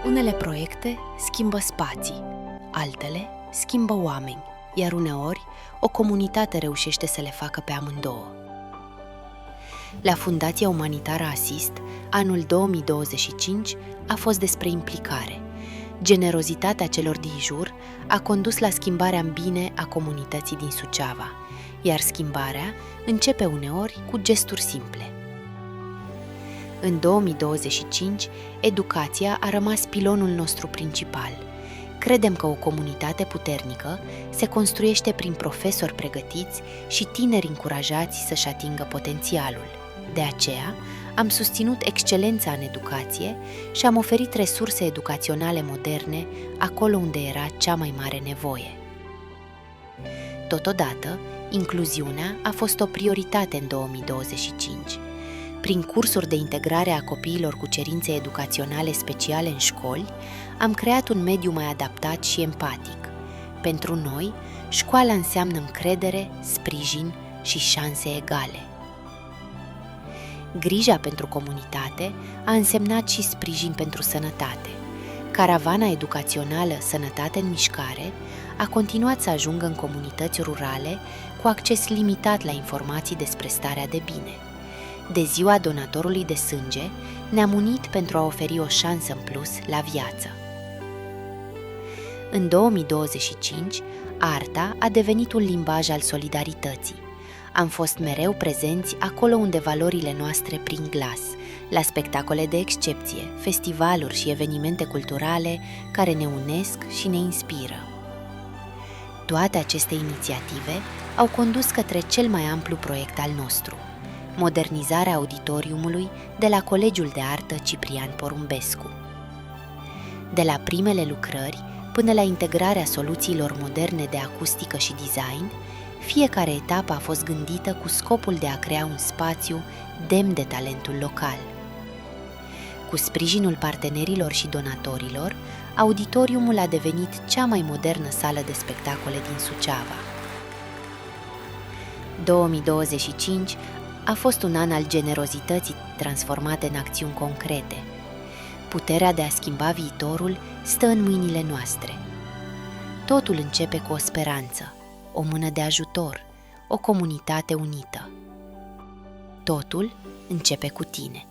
Unele proiecte schimbă spații, altele schimbă oameni, iar uneori o comunitate reușește să le facă pe amândouă. La Fundația Umanitară Asist, anul 2025 a fost despre implicare. Generozitatea celor din jur a condus la schimbarea în bine a comunității din Suceava, iar schimbarea începe uneori cu gesturi simple. În 2025, educația a rămas pilonul nostru principal. Credem că o comunitate puternică se construiește prin profesori pregătiți și tineri încurajați să-și atingă potențialul. De aceea, am susținut excelența în educație și am oferit resurse educaționale moderne acolo unde era cea mai mare nevoie. Totodată, incluziunea a fost o prioritate în 2025. Prin cursuri de integrare a copiilor cu cerințe educaționale speciale în școli, am creat un mediu mai adaptat și empatic. Pentru noi, școala înseamnă încredere, sprijin și șanse egale. Grija pentru comunitate a însemnat și sprijin pentru sănătate. Caravana educațională Sănătate în Mișcare a continuat să ajungă în comunități rurale cu acces limitat la informații despre starea de bine. De ziua donatorului de sânge, ne-am unit pentru a oferi o șansă în plus la viață. În 2025, arta a devenit un limbaj al solidarității. Am fost mereu prezenți acolo unde valorile noastre prind glas, la spectacole de excepție, festivaluri și evenimente culturale care ne unesc și ne inspiră. Toate aceste inițiative au condus către cel mai amplu proiect al nostru, modernizarea auditoriumului de la Colegiul de Artă Ciprian Porumbescu. De la primele lucrări până la integrarea soluțiilor moderne de acustică și design, fiecare etapă a fost gândită cu scopul de a crea un spațiu demn de talentul local. Cu sprijinul partenerilor și donatorilor, auditoriumul a devenit cea mai modernă sală de spectacole din Suceava. 2025 a fost un an al generozității transformate în acțiuni concrete. Puterea de a schimba viitorul stă în mâinile noastre. Totul începe cu o speranță, o mână de ajutor, o comunitate unită. Totul începe cu tine.